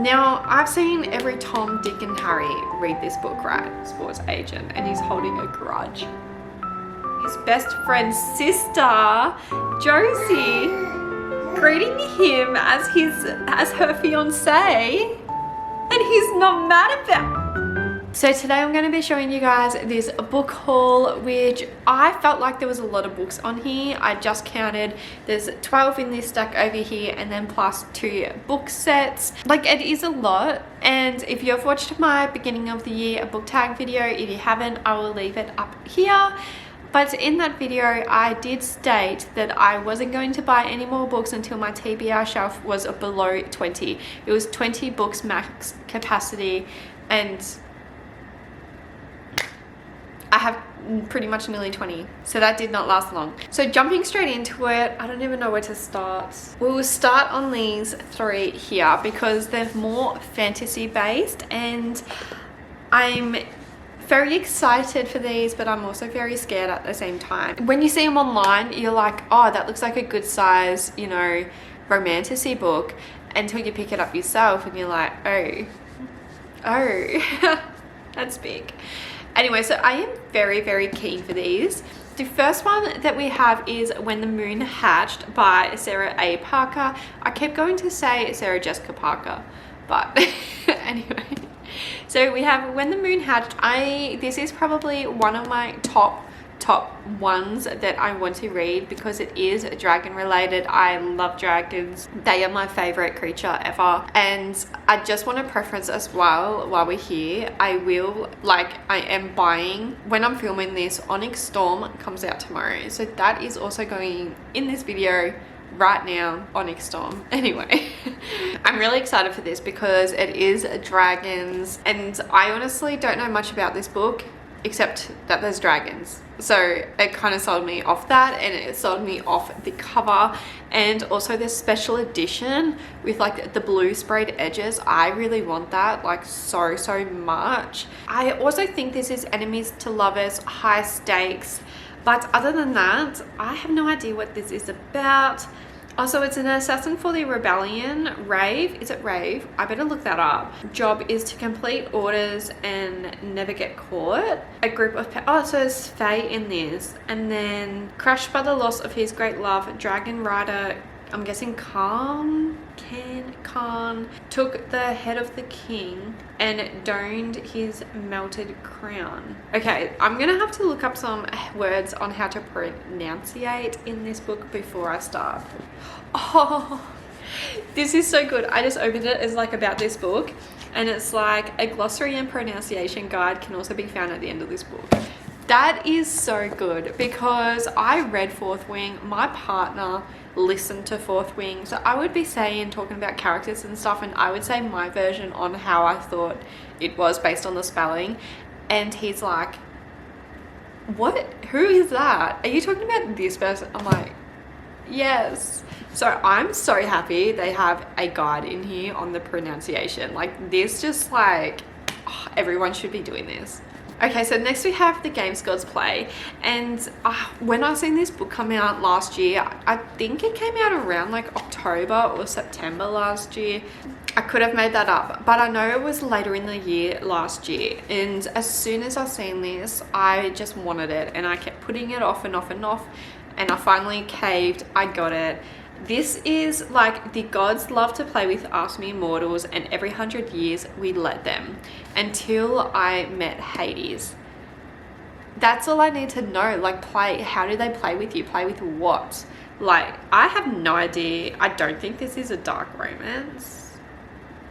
Now, I've seen every Tom, Dick and Harry read this book, right? Sports agent, and he's holding a grudge. His best friend's sister, Josie, greeting him as her fiancé, and he's not mad about it. So today I'm going to be showing you guys this book haul, which I felt like there was a lot of books on here. I just counted, there's 12 in this stack over here, and then plus 2 book sets. Like, it is a lot. And if you've watched my beginning of the year book tag video, if you haven't, I will leave it up here. But in that video, I did state that I wasn't going to buy any more books until my TBR shelf was below 20. It was 20 books max capacity, and I have pretty much nearly 20, so that did not last long. So jumping straight into it, I don't even know where to start. We will start on these 3 here because they're more fantasy based, and I'm very excited for these, but I'm also very scared at the same time. When you see them online, you're like, oh, that looks like a good size, you know, romantasy book, until you pick it up yourself and you're like, oh, that's big. Anyway, so I am very, very keen for these. The first one that we have is When the Moon Hatched by Sarah A. Parker. I kept going to say Sarah Jessica Parker, but anyway. So we have When the Moon Hatched. This is probably one of my top ones that I want to read because it is dragon related. I love dragons. They are my favorite creature ever. And I just want to preference as well, while we're here, I am buying, when I'm filming this, Onyx Storm comes out tomorrow. So that is also going in this video right now, Onyx Storm. Anyway, I'm really excited for this because it is dragons, and I honestly don't know much about this book except that there's dragons. So it kind of sold me off that, and it sold me off the cover, and also this special edition with like the blue sprayed edges. I really want that, like so much. I also think this is enemies to lovers, high stakes, but other than that, I have no idea what this is about. Also, it's an assassin for the rebellion. Rave, is it Rave? I better look that up. Job is to complete orders and never get caught. A group of, so there's Faye in this. And then crushed by the loss of his great love, dragon rider, I'm guessing Khan took the head of the king and donned his melted crown. Okay, I'm gonna have to look up some words on how to pronunciate in this book before I start. Oh, this is so good. I just opened it. It's like about this book, and it's like a glossary and pronunciation guide can also be found at the end of this book. That is so good because I read Fourth Wing. My partner listened to Fourth Wing, so I would be talking about characters and stuff, and I would say my version on how I thought it was based on the spelling, and he's like, what, who is that, are you talking about this person? I'm like, yes. So I'm so happy they have a guide in here on the pronunciation. Like, this just like, oh, everyone should be doing this. Okay, so next we have The Games Gods Play, and when I seen this book come out last year, I think it came out around like October or September last year. I could have made that up, but I know it was later in the year last year, and as soon as I seen this, I just wanted it, and I kept putting it off and off and off, and I finally caved. I got it. This is like, the gods love to play with us mere mortals, and every 100 years we let them, until I met Hades. That's all I need to know. Like, play, how do they play with you? Play with what? Like, I have no idea. I don't think this is a dark romance.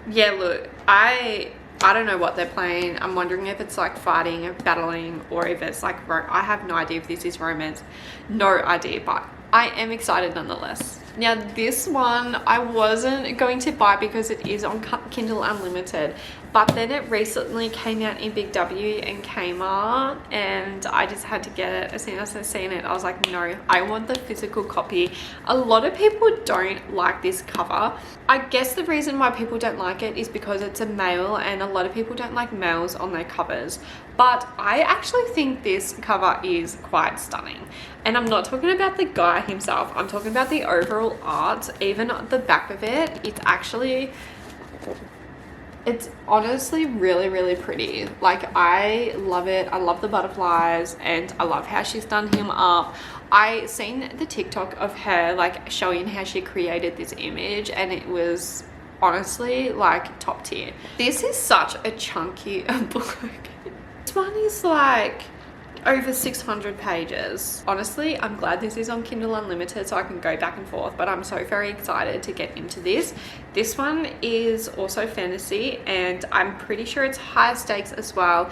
Yeah, look, I don't know what they're playing. I'm wondering if it's like fighting or battling, or if it's like, I have no idea if this is romance. No idea, but I am excited nonetheless. Now, this one I wasn't going to buy because it is on Kindle Unlimited, but then it recently came out in Big W and Kmart, and I just had to get it. As soon as I seen it, I was like, no, I want the physical copy. A lot of people don't like this cover. I guess the reason why people don't like it is because it's a male, and a lot of people don't like males on their covers. But I actually think this cover is quite stunning. And I'm not talking about the guy himself, I'm talking about the overall art. Even the back of it, it's actually It's honestly really, really pretty. Like, I love it. I love the butterflies and I love how she's done him up. I seen the TikTok of her like showing how she created this image and it was honestly like top tier. This is such a chunky book. This one is like over 600 pages. Honestly, I'm glad this is on Kindle Unlimited so I can go back and forth, but I'm so very excited to get into this. This one is also fantasy and I'm pretty sure it's high stakes as well.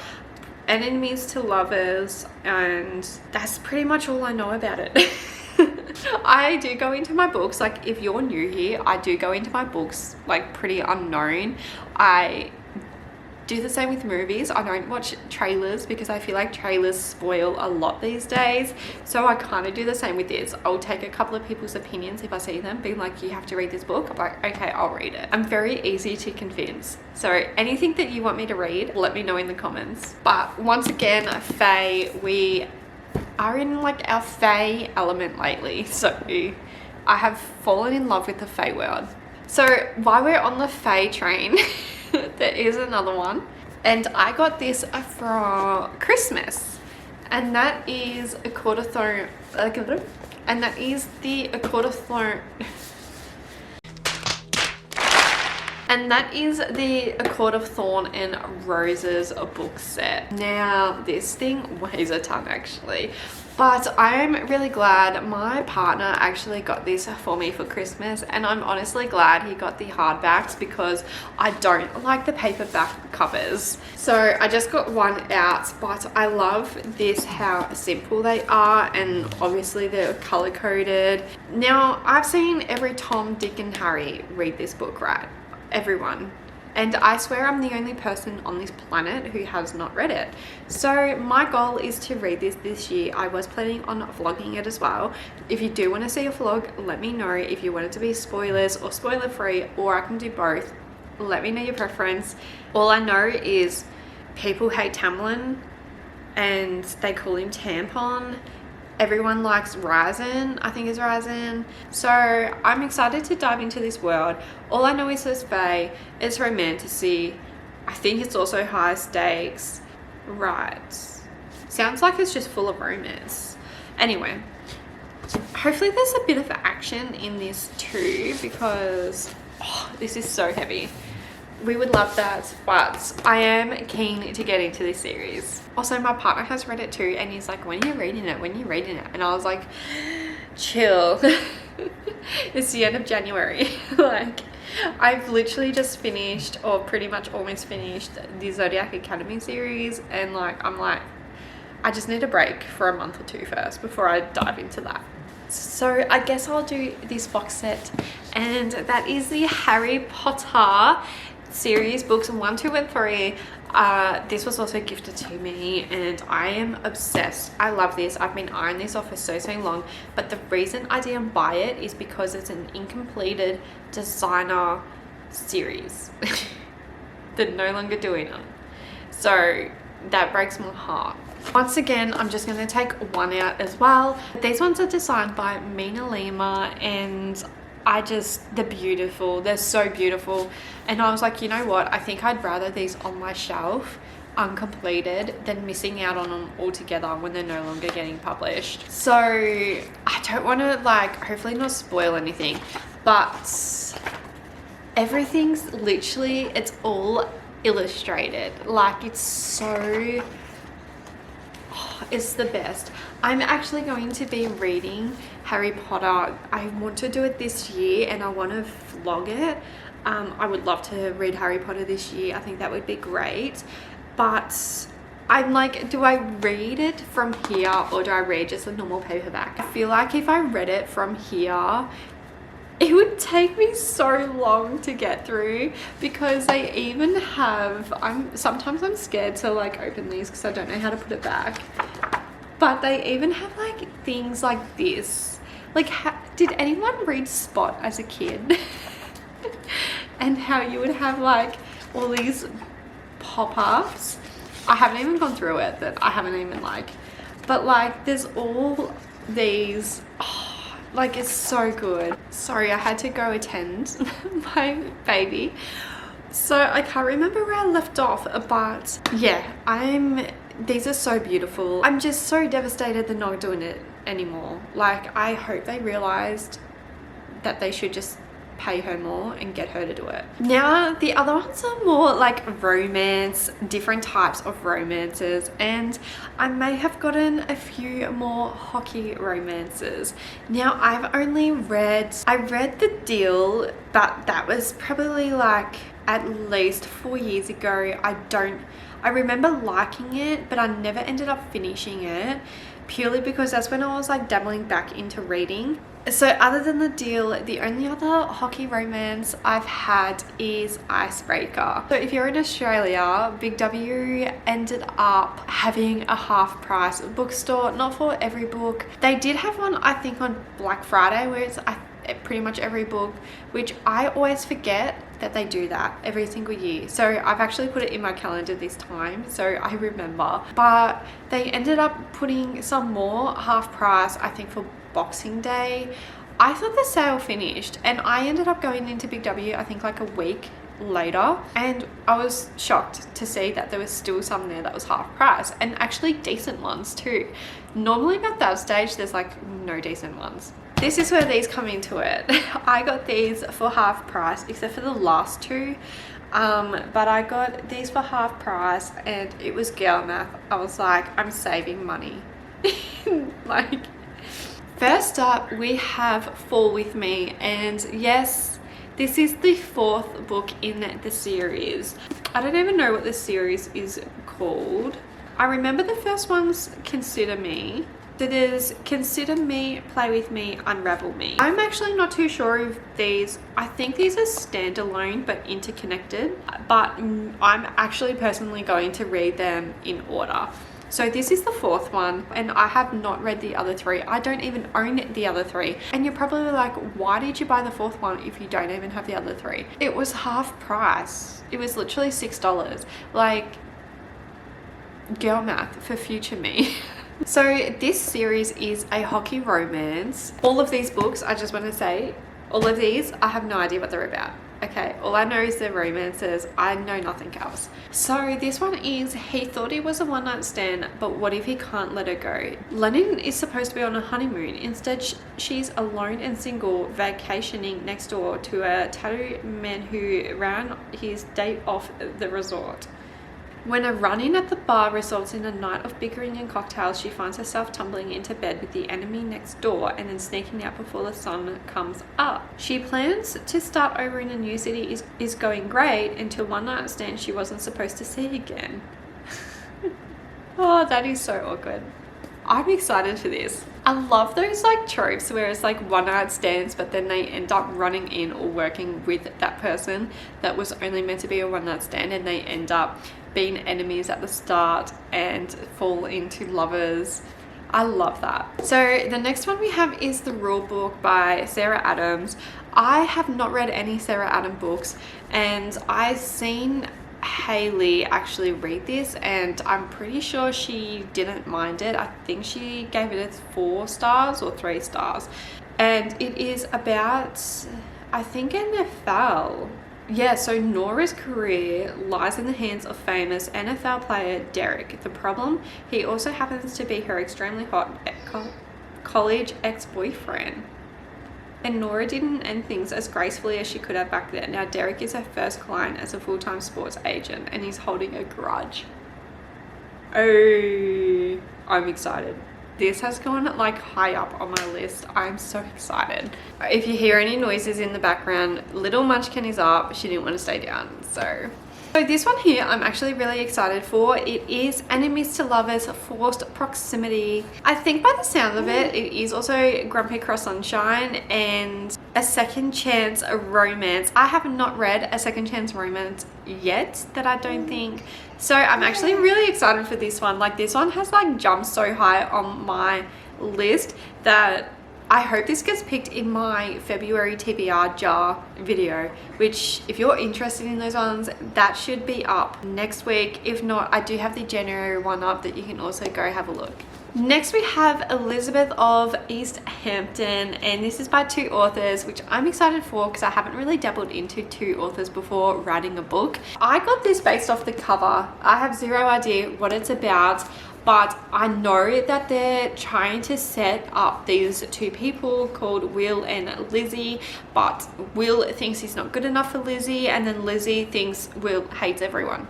Enemies to lovers, and that's pretty much all I know about it. I do go into my books, like if you're new here, I do go into my books like pretty unknown. I do the same with movies. I don't watch trailers because I feel like trailers spoil a lot these days. So I kind of do the same with this. I'll take a couple of people's opinions if I see them being like, you have to read this book. I'm like, okay, I'll read it. I'm very easy to convince. So anything that you want me to read, let me know in the comments. But once again, Fae, we are in like our Fae element lately. So I have fallen in love with the Fae world. So while we're on the Fae train, there is another one, and I got this for Christmas, and that is ACOTAR, and that is the ACOTAR, and that is the A Court of Thorn and Roses book set. Now this thing weighs a ton actually, but I'm really glad my partner actually got this for me for Christmas, and I'm honestly glad he got the hardbacks because I don't like the paperback covers. So I just got one out, but I love this, how simple they are, and obviously they're color coded. Now I've seen every Tom, Dick and Harry read this book, right? Everyone. And I swear I'm the only person on this planet who has not read it. So my goal is to read this year. I was planning on vlogging it as well. If you do want to see a vlog, let me know. If you want it to be spoilers or spoiler free, or I can do both, let me know your preference. All I know is people hate Tamlin and they call him Tampon. Everyone likes Ryzen, I think is Ryzen. So I'm excited to dive into this world. All I know is this Fae, it's romantasy. I think it's also high stakes. Right. Sounds like it's just full of romance. Anyway, hopefully there's a bit of action in this too, because this is so heavy. We would love that, but I am keen to get into this series. Also, my partner has read it too, and he's like, when are you reading it? When are you reading it? And I was like, chill. It's the end of January. Like, I've literally just finished, or pretty much almost finished, the Zodiac Academy series, and like, I'm like, I just need a break for a month or two first before I dive into that. So I guess I'll do this box set, and that is the Harry Potter series, books 1, 2 and 3. This was also gifted to me and I am obsessed. I love this. I've been eyeing this off for so long, but the reason I didn't buy it is because it's an incompleted designer series. They're no longer doing it, so that breaks my heart. Once again, I'm just going to take one out as well. These ones are designed by Mina Lima, and they're beautiful. They're so beautiful. And I was like, you know what? I think I'd rather these on my shelf uncompleted than missing out on them altogether when they're no longer getting published. So I don't want to like, hopefully not spoil anything, but everything's literally, it's all illustrated. Like, it's so, it's the best. I'm actually going to be reading Harry Potter. I want to do it this year and I want to vlog it. I would love to read Harry Potter this year. I think that would be great. But I'm like, do I read it from here or do I read just a normal paperback? I feel like if I read it from here, it would take me so long to get through, because they even have, sometimes I'm scared to like open these because I don't know how to put it back, but they even have like things like this. Like, did anyone read Spot as a kid? And how you would have like all these pop-ups. I haven't even gone through it, that I haven't even like, but like there's all these, like it's so good. Sorry, I had to go attend my baby. So I can't remember where I left off, but yeah, these are so beautiful. I'm just so devastated they're not doing it anymore. Like, I hope they realized that they should just pay her more and get her to do it. Now the other ones are more like romance, different types of romances, and I may have gotten a few more hockey romances. Now I read The Deal, but that was probably like at least 4 years ago. I remember liking it, but I never ended up finishing it, purely because that's when I was like dabbling back into reading. So other than The Deal, the only other hockey romance I've had is Icebreaker. So if you're in Australia, Big W ended up having a half price bookstore, not for every book. They did have one, I think, on Black Friday, where it's pretty much every book, which I always forget that they do that every single year. So I've actually put it in my calendar this time, so I remember. But they ended up putting some more half price, I think, for Boxing Day. I thought the sale finished, and I ended up going into Big W, I think like a week later, and I was shocked to see that there was still some there that was half price, and actually decent ones too. Normally at that stage there's like no decent ones. This is where these come into it. I got these for half price, except for the last two, but I got these for half price, and it was girl math. I was like, I'm saving money. Like, first up we have Fall With Me, and yes, this is the 4th book in the series. I don't even know what this series is called. I remember the first one's Consider Me. So there's Consider Me, Play With Me, Unravel Me. I'm actually not too sure of these. I think these are standalone but interconnected, but I'm actually personally going to read them in order. So this is the 4th one, and I have not read the other 3. I don't even own the other 3. And you're probably like, why did you buy the 4th one if you don't even have the other 3? It was half price. It was literally $6. Like, girl math for future me. So this series is a hockey romance. All of these books, I just want to say, all of these, I have no idea what they're about. Okay, all I know is they're romances. I know nothing else. So this one is, he thought he was a one-night stand, but what if he can't let her go? Lennon is supposed to be on a honeymoon. Instead, she's alone and single, vacationing next door to a tattooed man who ran his date off the resort. When a run-in at the bar results in a night of bickering and cocktails, she finds herself tumbling into bed with the enemy next door and then sneaking out before the sun comes up. She plans to start over in a new city is going great until one night stand she wasn't supposed to see again. Oh, that is so awkward. I'm excited for this. I love those like tropes where it's like one night stands, but then they end up running in or working with that person that was only meant to be a one night stand, and they end up being enemies at the start and fall into lovers. I love that. So the next one we have is The Rule Book by Sarah Adams. I have not read any Sarah Adams books, and I've seen Haley actually read this, and I'm pretty sure she didn't mind it. I think she gave it 4 stars or 3 stars, and it is about, I think, NFL. Yeah, so Nora's career lies in the hands of famous NFL player Derek. The problem, he also happens to be her extremely hot college ex-boyfriend. And Nora didn't end things as gracefully as she could have back then. Now Derek is her first client as a full-time sports agent, and he's holding a grudge. Oh, I'm excited. This has gone like high up on my list. I'm so excited. If you hear any noises in the background, little Munchkin is up. She didn't want to stay down, so this one here I'm actually really excited for. It is Enemies to Lovers, Forced Proximity. I think by the sound of it, it is also Grumpy Cross Sunshine and A Second Chance Romance. I have not read A Second Chance Romance yet, that I don't think. So I'm actually really excited for this one. Like, this one has like jumped so high on my list that I hope this gets picked in my February TBR jar video, which if you're interested in those ones, that should be up next week. If not, I do have the January one up that you can also go have a look. Next we have Elizabeth of East Hampton, and this is by 2 authors, which I'm excited for because I haven't really dabbled into 2 authors before writing a book. I got this based off the cover. I have zero idea what it's about, but I know that they're trying to set up these 2 people called Will and Lizzie, but Will thinks he's not good enough for Lizzie, and then Lizzie thinks Will hates everyone.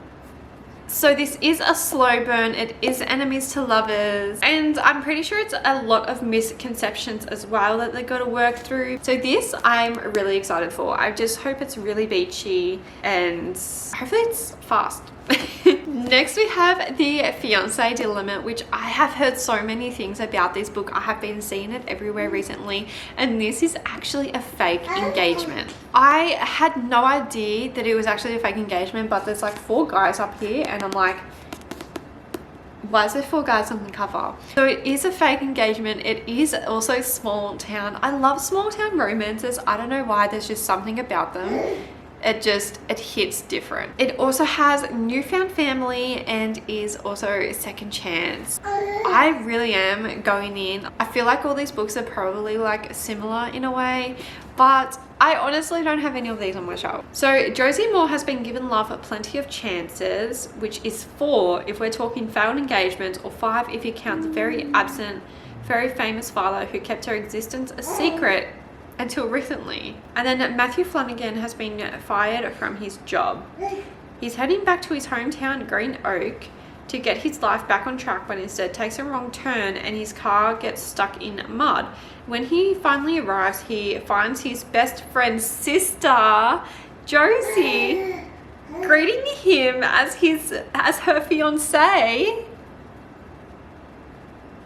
So this is a slow burn. It is enemies to lovers, and I'm pretty sure it's a lot of misconceptions as well that they've got to work through. So this I'm really excited for. I just hope it's really beachy and hopefully it's fast. Next we have the Fiancé Dilemma, which I have heard so many things about this book. I have been seeing it everywhere recently, and this is actually a fake engagement. I had no idea that it was actually a fake engagement, but there's like 4 guys up here and I'm like, why is there 4 guys on the cover? So it is a fake engagement. It is also small town. I love small town romances. I don't know why, there's just something about them. It hits different. It also has newfound family and is also second chance. I really am going in. I feel like all these books are probably like similar in a way, but I honestly don't have any of these on my shelf. So Josie Moore has been given love plenty of chances, which is 4 if we're talking failed engagements, or 5 if you count the very absent, very famous father who kept her existence a secret until recently. And then Matthew Flanagan has been fired from his job. He's heading back to his hometown Green Oak to get his life back on track, but instead takes a wrong turn and his car gets stuck in mud. When he finally arrives, he finds his best friend's sister, Josie, greeting him as her fiancé,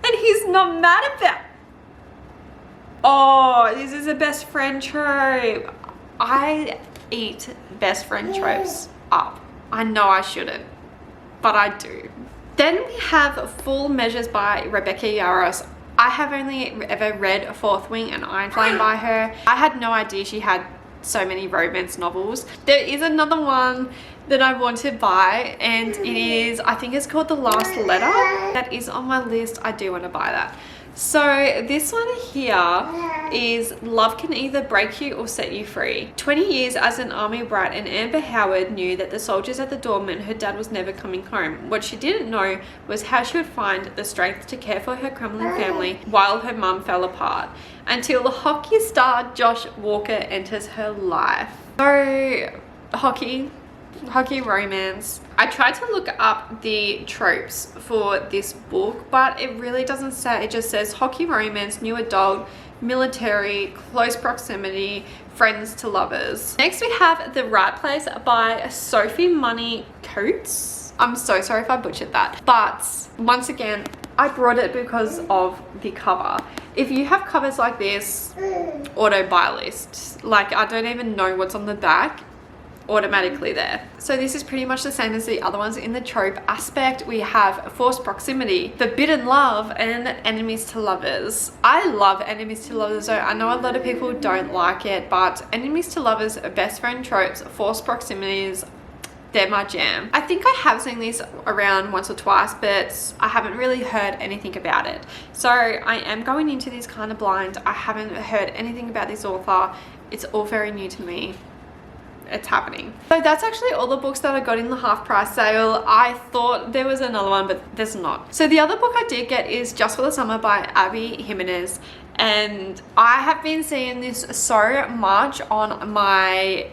and he's not mad about it. Oh, this is a best friend trope. I eat best friend tropes up. I know I shouldn't, but I do. Then we have Full Measures by Rebecca Yarros. I have only ever read Fourth Wing and Iron Flame by her. I had no idea she had so many romance novels. There is another one that I want to buy, and it is, I think it's called The Last Letter. That is on my list. I do want to buy that. So this one here is Love Can Either Break You or Set You Free. 20 years as an army brat, and Amber Howard knew that the soldiers at the door meant her dad was never coming home. What she didn't know was how she would find the strength to care for her crumbling family while her mum fell apart, until the hockey star Josh Walker enters her life. So hockey romance. I tried to look up the tropes for this book, but it really doesn't say. It just says hockey romance, new adult, military, close proximity, friends to lovers. Next we have The Right Place by Sophie Money Coates. I'm so sorry if I butchered that, but once again, I brought it because of the cover. If you have covers like this, auto buy list. Like, I don't even know what's on the back, automatically there. So this is pretty much the same as the other ones in the trope aspect. We have forced proximity, forbidden love, and enemies to lovers. I love enemies to lovers, so I know a lot of people don't like it, but enemies to lovers, best friend tropes, forced proximities, they're my jam. I think I have seen this around once or twice, but I haven't really heard anything about it. So I am going into this kind of blind. I haven't heard anything about this author. It's all very new to me. It's happening. So that's actually all the books that I got in the half price sale. I thought there was another one, but there's not. So the other book I did get is Just for the Summer by Abby Jimenez, and I have been seeing this so much on my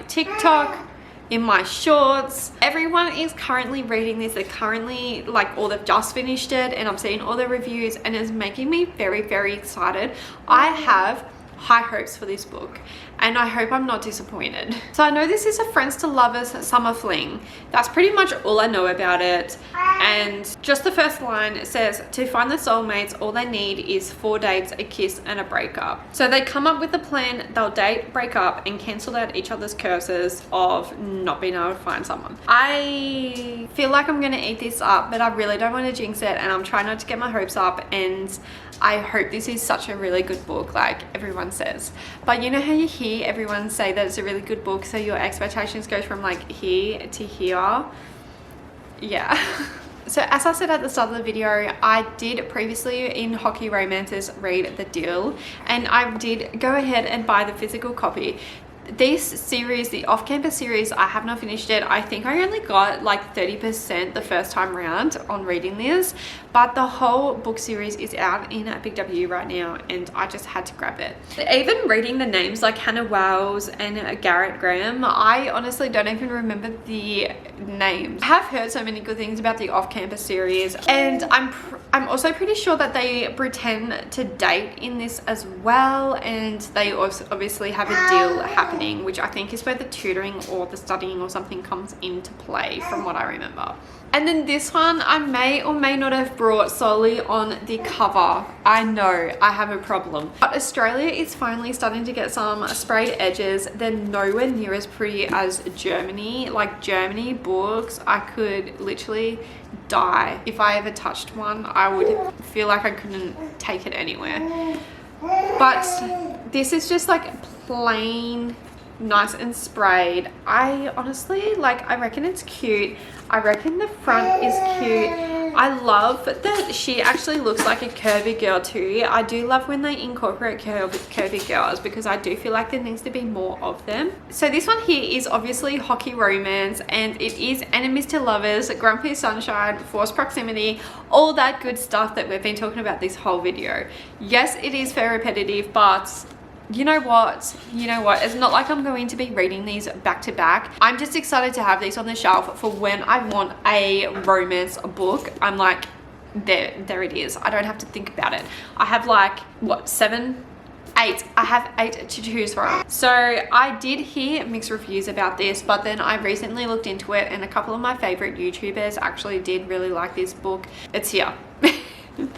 TikTok, in my shorts. Everyone is currently reading this. They're currently or they've just finished it, and I'm seeing all the reviews, and it's making me very, very excited. I have high hopes for this book, and I hope I'm not disappointed. So I know this is a friends to lovers summer fling. That's pretty much all I know about it. And just the first line says, to find the soulmates, all they need is 4 dates, a kiss, and a breakup. So they come up with a plan. They'll date, break up, and cancel out each other's curses of not being able to find someone. I feel like I'm gonna eat this up, but I really don't want to jinx it, and I'm trying not to get my hopes up, and I hope this is such a really good book like everyone says. But you know how you hear everyone say that it's a really good book, so your expectations go from like here to here? Yeah. So as I said at the start of the video, I did previously in Hockey Romances read The Deal, and I did go ahead and buy the physical copy. This series, the off-campus series, I have not finished it. I think I only got like 30% the first time round on reading this, but the whole book series is out in Big W right now, and I just had to grab it. Even reading the names like Hannah Wells and Garrett Graham, I honestly don't even remember the names. I have heard so many good things about the off-campus series, and I'm also pretty sure that they pretend to date in this as well, and they also obviously have a deal happening, which I think is where the tutoring or the studying or something comes into play from what I remember. And then this one I may or may not have brought solely on the cover. I know I have a problem, but Australia is finally starting to get some sprayed edges. They're nowhere near as pretty as Germany. Like Germany books, I could literally die if I ever touched one. I would feel like I couldn't take it anywhere, but this is just like plain nice and sprayed. I honestly like, I reckon it's cute. I reckon the front is cute. I love that she actually looks like a curvy girl too. I do love when they incorporate curvy girls, because I do feel like there needs to be more of them. So this one here is obviously Hockey Romance, and it is enemies to lovers, grumpy sunshine, forced proximity, all that good stuff that we've been talking about this whole video. Yes, it is very repetitive, but you know what, it's not like I'm going to be reading these back to back. I'm just excited to have these on the shelf for when I want a romance book. I'm like, there it is. I don't have to think about it. I have like what, 7, 8. I have 8 to choose from. So I did hear mixed reviews about this, but then I recently looked into it, and a couple of my favorite YouTubers actually did really like this book. It's here.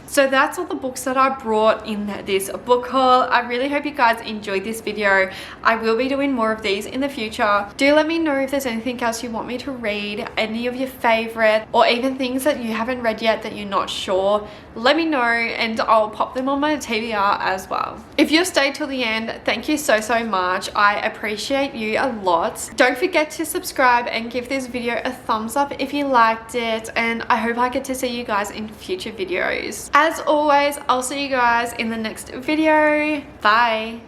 So that's all the books that I brought in this book haul. I really hope you guys enjoyed this video. I will be doing more of these in the future. Do let me know if there's anything else you want me to read, any of your favorite, or even things that you haven't read yet that you're not sure. Let me know, and I'll pop them on my TBR as well. If you've stayed till the end, thank you so much. I appreciate you a lot. Don't forget to subscribe and give this video a thumbs up if you liked it, and I hope I get to see you guys in future videos. As always, I'll see you guys in the next video. Bye.